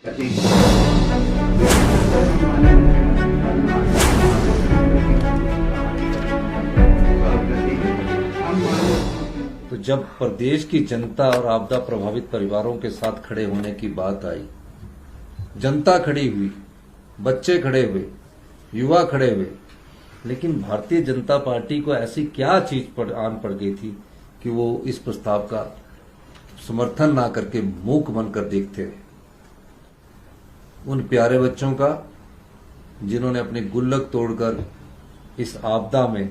तो जब प्रदेश की जनता और आपदा प्रभावित परिवारों के साथ खड़े होने की बात आई, जनता खड़ी हुई, बच्चे खड़े हुए, युवा खड़े हुए, लेकिन भारतीय जनता पार्टी को ऐसी क्या चीज आन पड़ गई थी कि वो इस प्रस्ताव का समर्थन ना करके मूक बनकर देखते रहे। उन प्यारे बच्चों का जिन्होंने अपनी गुल्लक तोड़कर इस आपदा में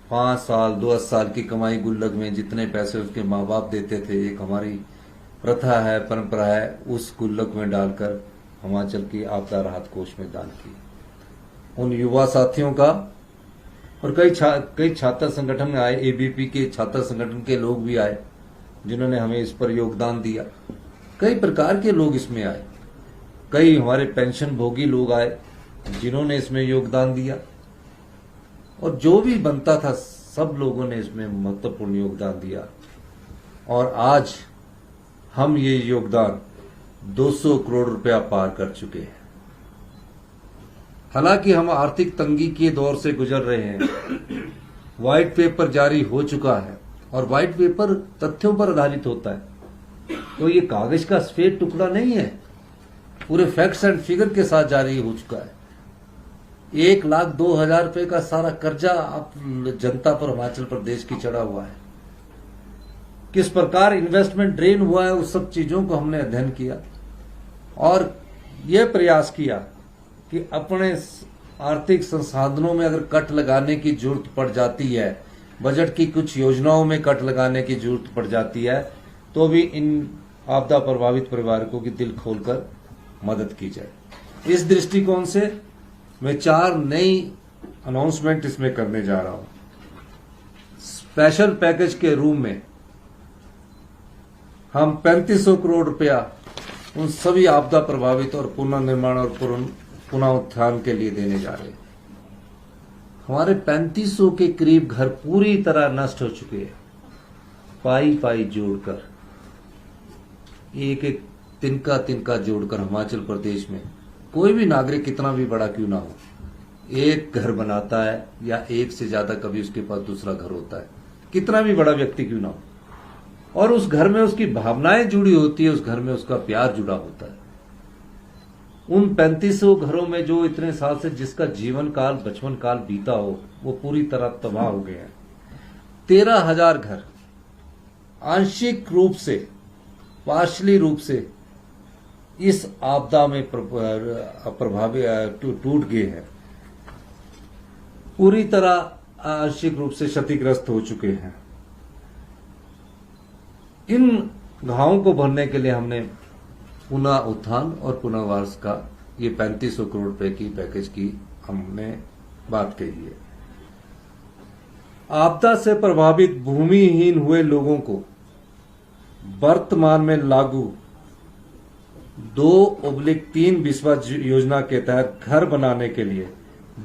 5 साल 10 साल की कमाई गुल्लक में जितने पैसे उसके माँ बाप देते थे, एक हमारी प्रथा है, परंपरा है, उस गुल्लक में डालकर हिमाचल की आपदा राहत कोष में दान की। उन युवा साथियों का और कई छात्र संगठन आए, एबीपी के छात्र संगठन के लोग भी आए जिन्होंने हमें इस पर योगदान दिया। कई प्रकार के लोग इसमें आए, कई हमारे पेंशन भोगी लोग आए जिन्होंने इसमें योगदान दिया, और जो भी बनता था सब लोगों ने इसमें महत्वपूर्ण योगदान दिया। और आज हम ये योगदान 200 करोड़ रुपया पार कर चुके हैं। हालांकि हम आर्थिक तंगी के दौर से गुजर रहे हैं। व्हाइट पेपर जारी हो चुका है और व्हाइट पेपर तथ्यों पर आधारित होता है, तो ये कागज का सफेद टुकड़ा नहीं है, पूरे फैक्ट्स एंड फिगर के साथ जारी हो चुका है। 1,02,000 रुपए का सारा कर्जा आप जनता पर हिमाचल प्रदेश की चढ़ा हुआ है। किस प्रकार इन्वेस्टमेंट ड्रेन हुआ है, उस सब चीजों को हमने अध्ययन किया और यह प्रयास किया कि अपने आर्थिक संसाधनों में अगर कट लगाने की जरूरत पड़ जाती है, बजट की कुछ योजनाओं में कट लगाने की जरूरत पड़ जाती है, तो भी इन आपदा प्रभावित परिवारों की दिल खोलकर मदद की जाए। इस दृष्टिकोण से मैं 4 नई अनाउंसमेंट इसमें करने जा रहा हूं। स्पेशल पैकेज के रूप में हम 3500 करोड़ रुपया उन सभी आपदा प्रभावित और पुनर्निर्माण और पुनः उत्थान के लिए देने जा रहे हैं। हमारे 3500 के करीब घर पूरी तरह नष्ट हो चुके हैं। पाई पाई जोड़कर, एक एक तिनका तिनका जोड़कर हिमाचल प्रदेश में कोई भी नागरिक कितना भी बड़ा क्यों ना हो, एक घर बनाता है या एक से ज्यादा कभी उसके पास दूसरा घर होता है, कितना भी बड़ा व्यक्ति क्यों ना हो, और उस घर में उसकी भावनाएं जुड़ी होती है, उस घर में उसका प्यार जुड़ा होता है। उन 3500 घरों में जो इतने साल से जिसका जीवन काल बचपन काल बीता हो, वो पूरी तरह तबाह हो गए हैं। 13,000 घर आंशिक रूप से, पार्शली रूप से इस आपदा में प्रभावित टूट गए हैं, पूरी तरह आंशिक रूप से क्षतिग्रस्त हो चुके हैं। इन घावों को भरने के लिए हमने पुनः उत्थान और पुनर्वास का ये 3500 करोड़ रुपए की पैकेज की हमने बात कही है। आपदा से प्रभावित भूमिहीन हुए लोगों को वर्तमान में लागू 2/3 बिस्वा योजना के तहत घर बनाने के लिए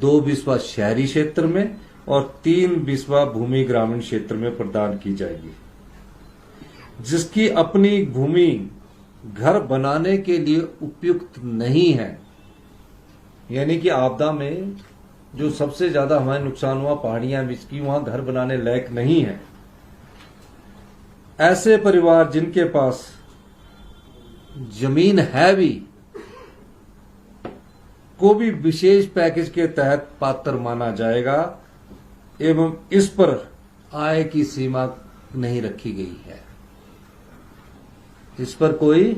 2 बिस्वा शहरी क्षेत्र में और 3 बिस्वा भूमि ग्रामीण क्षेत्र में प्रदान की जाएगी। जिसकी अपनी भूमि घर बनाने के लिए उपयुक्त नहीं है, यानी कि आपदा में जो सबसे ज्यादा हमारे नुकसान हुआ पहाड़ियां जिसकी वहां घर बनाने लायक नहीं है, ऐसे परिवार जिनके पास जमीन है भी को भी विशेष पैकेज के तहत पात्र माना जाएगा एवं इस पर आय की सीमा नहीं रखी गई है। इस पर कोई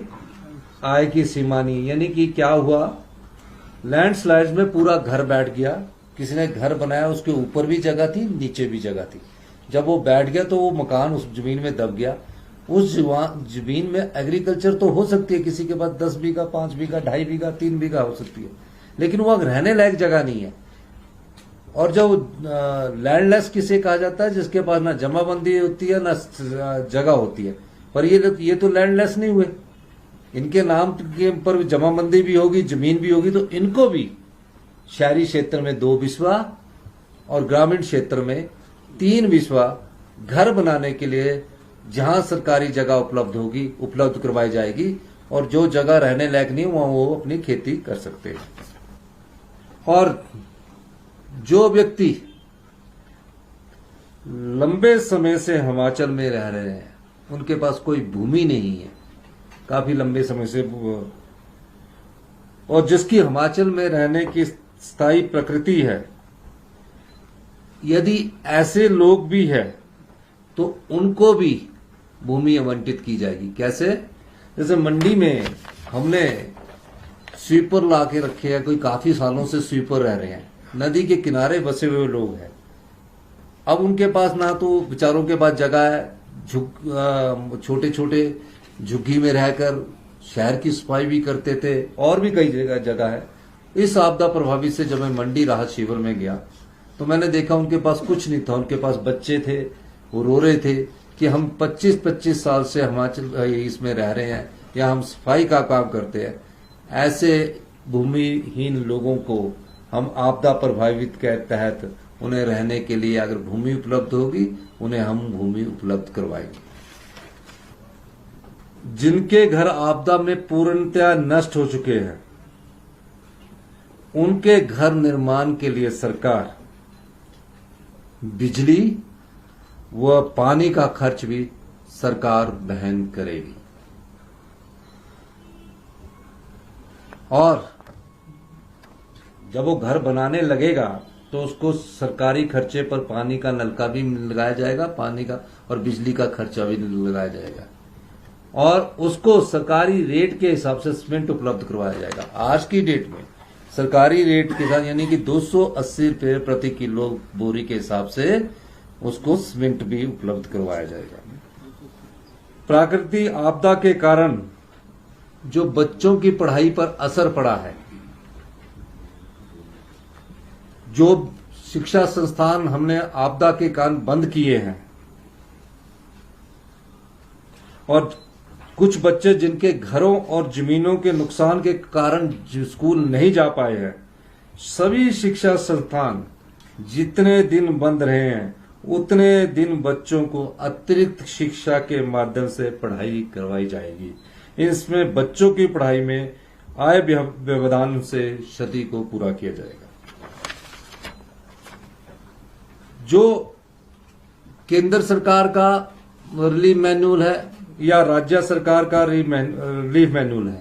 आय की सीमा नहीं, यानी कि क्या हुआ, लैंडस्लाइड में पूरा घर बैठ गया, किसी ने घर बनाया, उसके ऊपर भी जगह थी नीचे भी जगह थी, जब वो बैठ गया तो वो मकान उस जमीन में दब गया। उस जमीन में एग्रीकल्चर तो हो सकती है, किसी के पास 10 बीघा 5 बीघा 2.5 बीघा 3 बीघा हो सकती है, लेकिन वहां रहने लायक जगह नहीं है। और जो लैंडलेस किसे कहा जाता है, जिसके पास ना जमाबंदी होती है ना जगह होती है, पर ये तो लैंडलेस नहीं हुए, इनके नाम के पर जमाबंदी भी होगी, जमीन भी होगी, तो इनको भी शहरी क्षेत्र में 2 बिस्वा और ग्रामीण क्षेत्र में 3 बिस्वा घर बनाने के लिए जहां सरकारी जगह उपलब्ध होगी, उपलब्ध करवाई जाएगी, और जो जगह रहने लायक नहीं वहां वो अपनी खेती कर सकते हैं। और जो व्यक्ति लंबे समय से हिमाचल में रह रहे हैं, उनके पास कोई भूमि नहीं है काफी लंबे समय से, और जिसकी हिमाचल में रहने की स्थायी प्रकृति है, यदि ऐसे लोग भी हैं तो उनको भी भूमि आवंटित की जाएगी। कैसे? जैसे मंडी में हमने स्वीपर ला के रखे हैं, कोई काफी सालों से स्वीपर रह रहे हैं, नदी के किनारे बसे हुए लोग हैं। अब उनके पास ना तो बेचारों के पास जगह है, छोटे छोटे झुग्गी में रहकर शहर की सफाई भी करते थे, और भी कई जगह है। इस आपदा प्रभावित से जब मैं मंडी राहत शिविर में गया तो मैंने देखा उनके पास कुछ नहीं था। उनके पास बच्चे थे, वो रो रहे थे कि हम 25-25 साल से हिमाचल इसमें रह रहे हैं या हम सफाई का काम करते हैं। ऐसे भूमिहीन लोगों को हम आपदा प्रभावित के तहत उन्हें रहने के लिए अगर भूमि उपलब्ध होगी, उन्हें हम भूमि उपलब्ध करवाएंगे। जिनके घर आपदा में पूर्णतया नष्ट हो चुके हैं, उनके घर निर्माण के लिए सरकार बिजली व पानी का खर्च भी सरकार वहन करेगी। और जब वो घर बनाने लगेगा तो उसको सरकारी खर्चे पर पानी का नलका भी लगाया जाएगा, पानी का और बिजली का खर्चा भी लगाया जाएगा, और उसको सरकारी रेट के हिसाब से सीमेंट उपलब्ध करवाया जाएगा। आज की डेट में सरकारी रेट के साथ यानी कि 280 रुपये प्रति किलो बोरी के हिसाब से उसको सीमेंट भी उपलब्ध करवाया जाएगा। प्राकृतिक आपदा के कारण जो बच्चों की पढ़ाई पर असर पड़ा है, जो शिक्षा संस्थान हमने आपदा के कारण बंद किए हैं, और कुछ बच्चे जिनके घरों और जमीनों के नुकसान के कारण स्कूल नहीं जा पाए हैं, सभी शिक्षा संस्थान जितने दिन बंद रहे हैं उतने दिन बच्चों को अतिरिक्त शिक्षा के माध्यम से पढ़ाई करवाई जाएगी। इसमें बच्चों की पढ़ाई में आय व्यवधान से क्षति को पूरा किया जाएगा। जो केंद्र सरकार का रिलीफ मैनुअल है या राज्य सरकार का रिलीफ मैनुअल है,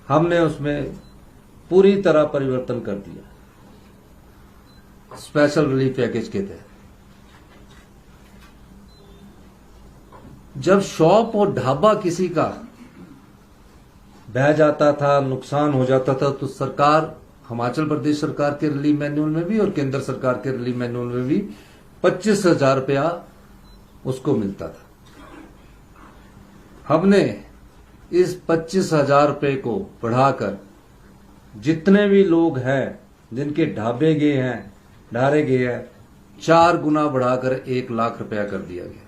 हमने उसमें पूरी तरह परिवर्तन कर दिया स्पेशल रिलीफ पैकेज के तहत। जब शॉप और ढाबा किसी का बह जाता था, नुकसान हो जाता था, तो सरकार, हिमाचल प्रदेश सरकार के रिलीफ मैनुअल में भी और केंद्र सरकार के रिलीफ मैनुअल में भी 25,000 रुपया उसको मिलता था। हमने इस 25,000 रुपये को बढ़ाकर जितने भी लोग हैं जिनके ढाबे गए हैं, ढारे गए हैं, 4 गुना बढ़ाकर 1 लाख रुपया कर दिया गया।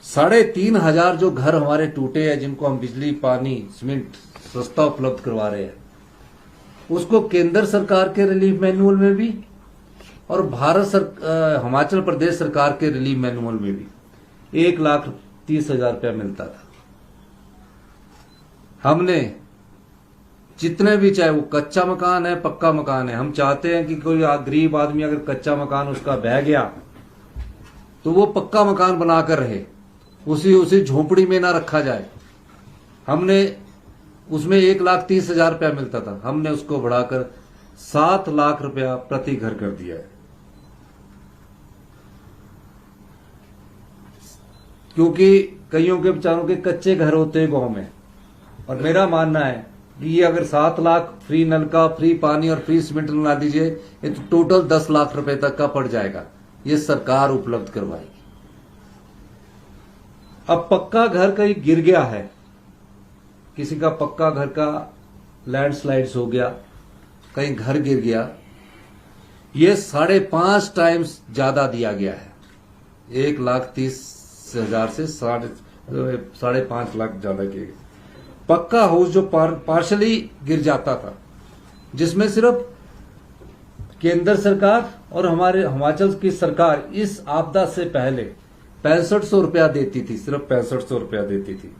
3,500 जो घर हमारे टूटे हैं, जिनको हम बिजली, पानी, सीमेंट सस्ता उपलब्ध करवा रहे हैं, उसको केंद्र सरकार के रिलीफ मैनुअल में भी और हिमाचल प्रदेश सरकार के रिलीफ मैनुअल में भी 1,30,000 रुपया मिलता था। हमने जितने भी, चाहे वो कच्चा मकान है, पक्का मकान है, हम चाहते हैं कि कोई गरीब आदमी अगर कच्चा मकान उसका बह गया तो वो पक्का मकान बनाकर रहे, उसी झोपड़ी में ना रखा जाए। हमने उसमें 1,30,000 रुपया मिलता था, हमने उसको बढ़ाकर 7 लाख रुपया प्रति घर कर दिया है। क्योंकि कईयों के बेचारों के कच्चे घर होते हैं गांव में, और मेरा मानना है कि ये अगर 7 लाख फ्री नलका, फ्री पानी और फ्री सीमेंट लगा दीजिए, ये तो टोटल 10 लाख रुपए तक का पड़ जाएगा। ये सरकार उपलब्ध करवाएगी। अब पक्का घर कहीं गिर गया है, किसी का पक्का घर का लैंडस्लाइड्स हो गया, कहीं घर गिर गया, ये 5.5 टाइम्स ज्यादा दिया गया है। 1,30,000 से 5.5 लाख ज्यादा किए गए। पक्का हाउस जो पार्शली गिर जाता था, जिसमें सिर्फ केंद्र सरकार और हमारे हिमाचल की सरकार इस आपदा से पहले ₹6500 रुपया देती थी, सिर्फ ₹6500 रुपया देती थी।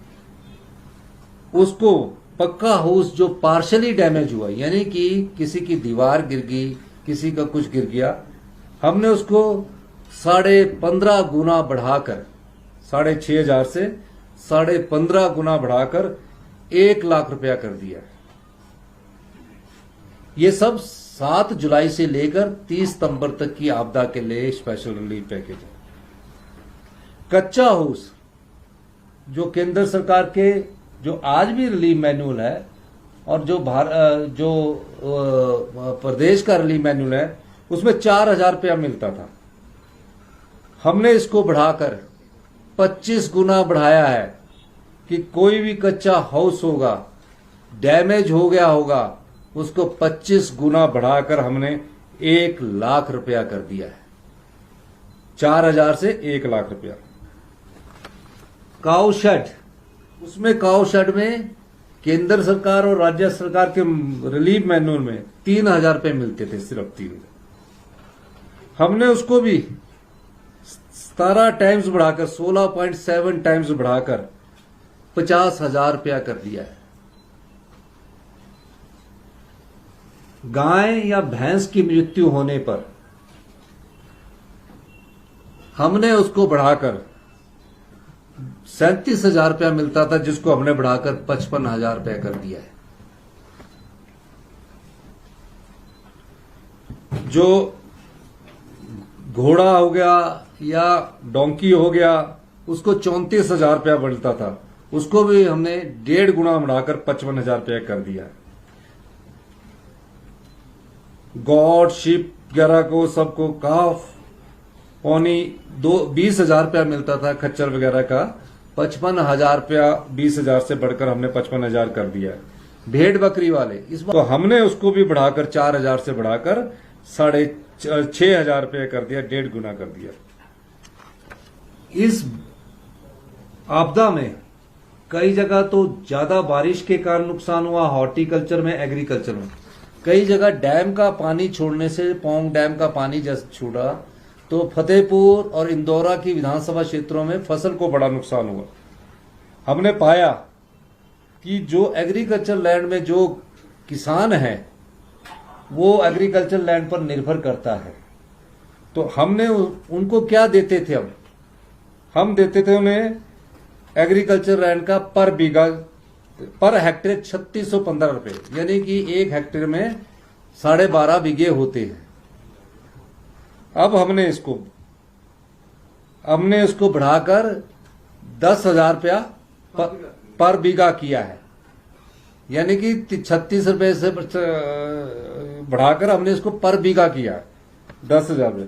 उसको पक्का हाउस जो पार्शली डैमेज हुआ, यानी कि किसी की दीवार गिर गई, किसी का कुछ गिर गया, हमने उसको 15.5 गुना बढ़ाकर, 6,500 से 15.5 गुना बढ़ाकर 1 लाख रुपया कर दिया। ये सब 7 जुलाई से लेकर 30 सितंबर तक की आपदा के लिए स्पेशल रिलीफ पैकेज है। कच्चा हाउस जो केंद्र सरकार के जो आज भी रिलीफ मैनुअल है और जो प्रदेश का रिलीफ मैनुअल है, उसमें 4,000 रुपया मिलता था। हमने इसको बढ़ाकर 25 गुना बढ़ाया है कि कोई भी कच्चा हाउस होगा, डैमेज हो गया होगा, उसको 25 गुना बढ़ाकर हमने 1 लाख रुपया कर दिया है। 4,000 से 1 लाख रुपया। काऊ शेड, उसमें काऊ शेड में केंद्र सरकार और राज्य सरकार के रिलीफ मैनुअल में 3,000 रुपये मिलते थे, सिर्फ 3,000। हमने उसको भी 17 टाइम्स बढ़ाकर, 16.7 टाइम्स बढ़ाकर 50,000 रुपया कर दिया है। गाय या भैंस की मृत्यु होने पर हमने उसको बढ़ाकर 37,000 रुपया मिलता था, जिसको हमने बढ़ाकर 55,000 रुपया कर दिया है। जो घोड़ा हो गया या डोंकी हो गया, उसको 34,000 रुपया मिलता था, उसको भी हमने 1.5 गुना बढ़ाकर 55,000 रुपया कर दिया है। गॉड, शिप वगैरह को, सबको काफ, पौनी 20,000 रुपया मिलता था, खच्चर वगैरह का 55,000 रुपया, 20,000 से बढ़कर हमने 55,000 कर दिया है। भेड़ बकरी वाले इस बार तो हमने उसको भी बढ़ाकर 4,000 से बढ़ाकर 6,500 रुपया कर दिया, 1.5 गुना कर दिया। इस आपदा में कई जगह तो ज्यादा बारिश के कारण नुकसान हुआ, हॉर्टिकल्चर में, एग्रीकल्चर में। कई जगह डैम का पानी छोड़ने से, पौंग डैम का पानी जैसे छूटा तो फतेहपुर और इंदौरा की विधानसभा क्षेत्रों में फसल को बड़ा नुकसान हुआ। हमने पाया कि जो एग्रीकल्चर लैंड में जो किसान है वो एग्रीकल्चर लैंड पर निर्भर करता है, तो हमने उनको क्या देते थे? अब हम देते थे उन्हें एग्रीकल्चर लैंड का पर बीघा, पर हेक्टेयर 3,615 रुपए, यानी कि 1 हेक्टेयर में 12.5 बीघे होते हैं। अब हमने इसको बढ़ाकर 10,000 रुपया पर बीघा किया है, यानी कि 36 रुपए से बढ़ाकर हमने इसको पर बीघा किया है 10,000 रुपये।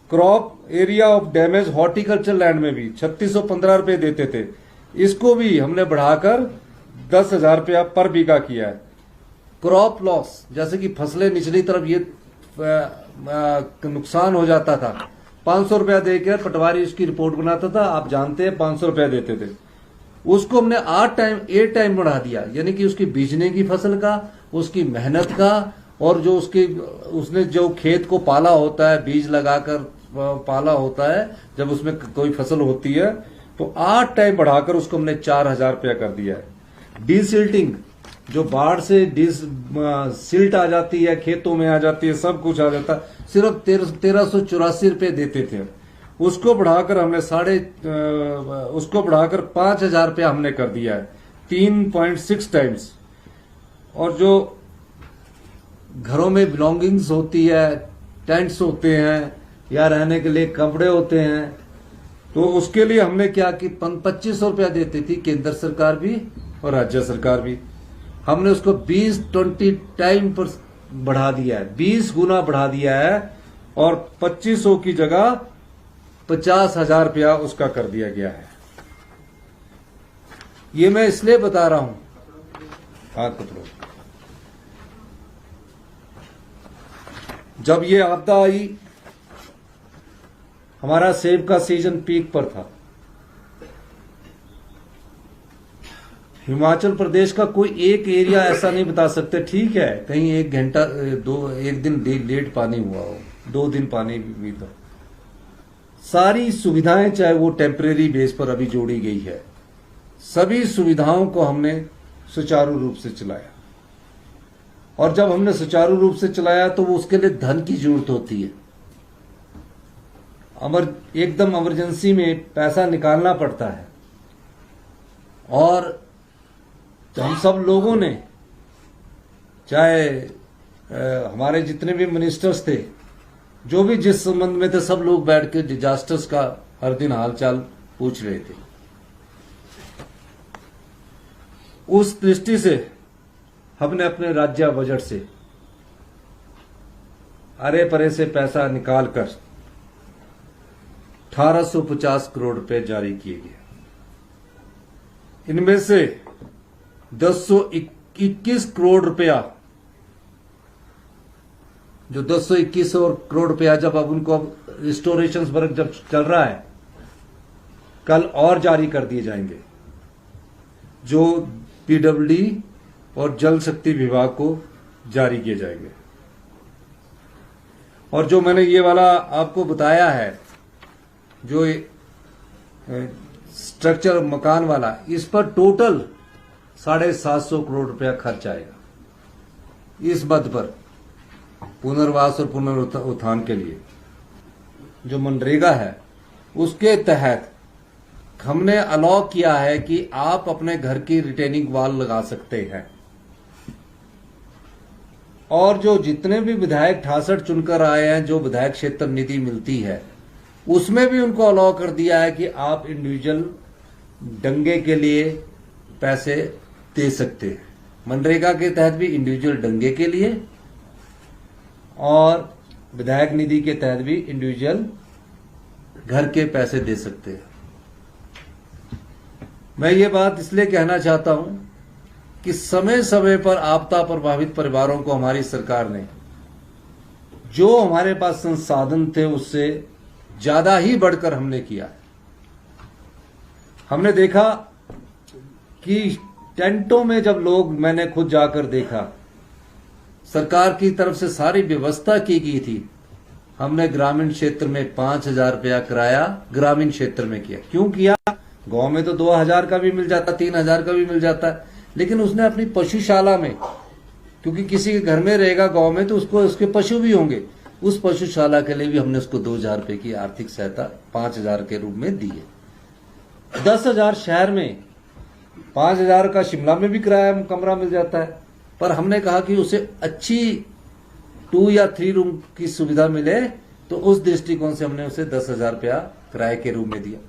Crop area of damage horticulture land में भी 3,615 रुपये देते थे, इसको भी हमने बढ़ाकर 10,000 रुपया पर बीघा किया है। क्रॉप लॉस, जैसे कि फसलें निचली तरफ ये नुकसान हो जाता था, 500 रुपया देकर पटवारी उसकी रिपोर्ट बनाता था, आप जानते हैं 500 रुपया देते थे। उसको हमने 8 टाइम बढ़ा दिया, यानी कि उसकी बीजने की फसल का, उसकी मेहनत का, और जो उसने जो खेत को पाला होता है, बीज लगाकर पाला होता है, जब उसमें कोई फसल होती है तो 8 टाइम बढ़ाकर उसको हमने 4,000 रुपया कर दिया है। डिसिल्टिंग, जो बाढ़ से सिल्ट आ जाती है, खेतों में आ जाती है, सब कुछ आ जाता है, सिर्फ 1,384 रुपये देते थे, उसको बढ़ाकर हमने 5,000 रुपया हमने कर दिया है, 3.6 टाइम्स। और जो घरों में बिलोंगिंग्स होती है, टेंट्स होते हैं या रहने के लिए कपड़े होते हैं, तो उसके लिए हमने क्या कि 2,500 रुपया देती थी केंद्र सरकार भी और राज्य सरकार भी, हमने उसको 20 टाइम पर बढ़ा दिया है, 20 गुना बढ़ा दिया है, और 2,500 की जगह 50,000 रुपया उसका कर दिया गया है। ये मैं इसलिए बता रहा हूं, हाथ पकड़ो, जब ये आपदा आई हमारा सेब का सीजन पीक पर था। हिमाचल प्रदेश का कोई एक एरिया ऐसा नहीं बता सकते, ठीक है कहीं 1 घंटा 1 दिन लेट पानी हुआ हो, 2 दिन पानी भी था। सारी सुविधाएं चाहे वो टेम्परेरी बेस पर अभी जोड़ी गई है, सभी सुविधाओं को हमने सुचारू रूप से चलाया। और जब हमने सुचारू रूप से चलाया तो वो उसके लिए धन की जरूरत होती है। एकदम इमरजेंसी में पैसा निकालना पड़ता है। और हम सब लोगों ने, चाहे हमारे जितने भी मिनिस्टर्स थे, जो भी जिस संबंध में थे, सब लोग बैठ के डिजास्टर्स का हर दिन हालचाल पूछ रहे थे। उस दृष्टि से हमने अपने राज्य बजट से अरे परे से पैसा निकालकर 1850 करोड़ रुपए जारी किए गए। इनमें से 221 करोड़ रुपया, जो 221 और करोड़ रुपया जब अब उनको अब रिस्टोरेशन वर्क जब चल रहा है, कल और जारी कर दिए जाएंगे, जो पीडब्ल्यूडी और जल शक्ति विभाग को जारी किए जाएंगे। और जो मैंने ये वाला आपको बताया है, जो स्ट्रक्चर मकान वाला, इस पर टोटल 750 करोड़ रुपया खर्च आएगा इस मद पर, पुनर्वास और पुनरुत्थान के लिए। जो मनरेगा है उसके तहत हमने अलाउ किया है कि आप अपने घर की रिटेनिंग वॉल लगा सकते हैं। और जो जितने भी विधायक 68 चुनकर आए हैं, जो विधायक क्षेत्र निधि मिलती है, उसमें भी उनको अलाउ कर दिया है कि आप इंडिविजुअल दंगे के लिए पैसे दे सकते हैं। मनरेगा के तहत भी इंडिविजुअल दंगे के लिए और विधायक निधि के तहत भी इंडिविजुअल घर के पैसे दे सकते हैं। मैं ये बात इसलिए कहना चाहता हूं कि समय समय पर आपदा प्रभावित परिवारों को हमारी सरकार ने जो हमारे पास संसाधन थे उससे ज्यादा ही बढ़कर हमने किया। हमने देखा कि टेंटों में जब लोग, मैंने खुद जाकर देखा, सरकार की तरफ से सारी व्यवस्था की गई थी। हमने ग्रामीण क्षेत्र में 5,000 रुपया किराया ग्रामीण क्षेत्र में किया। क्यों किया? गांव में तो 2,000 का भी मिल जाता, 3,000 का भी मिल जाता है, लेकिन उसने अपनी पशुशाला में, क्योंकि किसी के घर में रहेगा गांव में तो उसको उसके पशु भी होंगे, उस पशुशाला के लिए भी हमने उसको 2,000 रुपए की आर्थिक सहायता 5,000 के रूप में दी है। 10,000 शहर में, 5,000 का शिमला में भी किराया कमरा मिल जाता है, पर हमने कहा कि उसे अच्छी 2 या 3 रूम की सुविधा मिले, तो उस दृष्टिकोण से हमने उसे 10,000 रुपया किराए के रूप में दिया।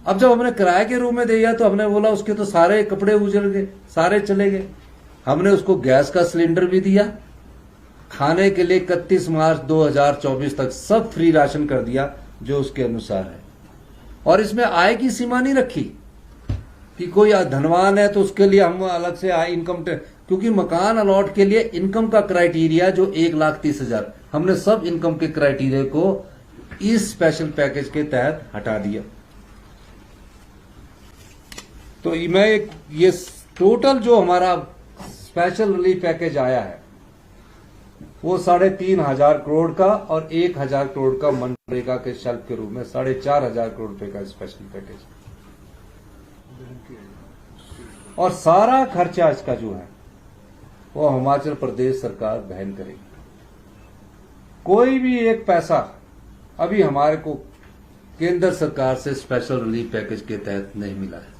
अब जब हमने किराए के रूप में दिया तो हमने बोला उसके तो सारे कपड़े उजड़ गए, सारे चले गए। हमने उसको गैस का सिलेंडर भी दिया, खाने के लिए 31 मार्च 2024 तक सब फ्री राशन कर दिया जो उसके अनुसार है। और इसमें आय की सीमा नहीं रखी कि कोई धनवान है तो उसके लिए हम अलग से आय इनकम, क्योंकि मकान अलॉट के लिए इनकम का क्राइटेरिया जो 1,30,000, हमने सब इनकम के क्राइटेरिया को इस स्पेशल पैकेज के तहत हटा दिया। तो मैं ये टोटल जो हमारा स्पेशल रिलीफ पैकेज आया है वो 3,500 करोड़ का और 1,000 करोड़ का मनरेगा के शेल्फ के रूप में 4,500 करोड़ रुपए का स्पेशल पैकेज। और सारा खर्चा इसका जो है वो हिमाचल प्रदेश सरकार वहन करेगी। कोई भी एक पैसा अभी हमारे को केंद्र सरकार से स्पेशल रिलीफ पैकेज के तहत नहीं मिला है।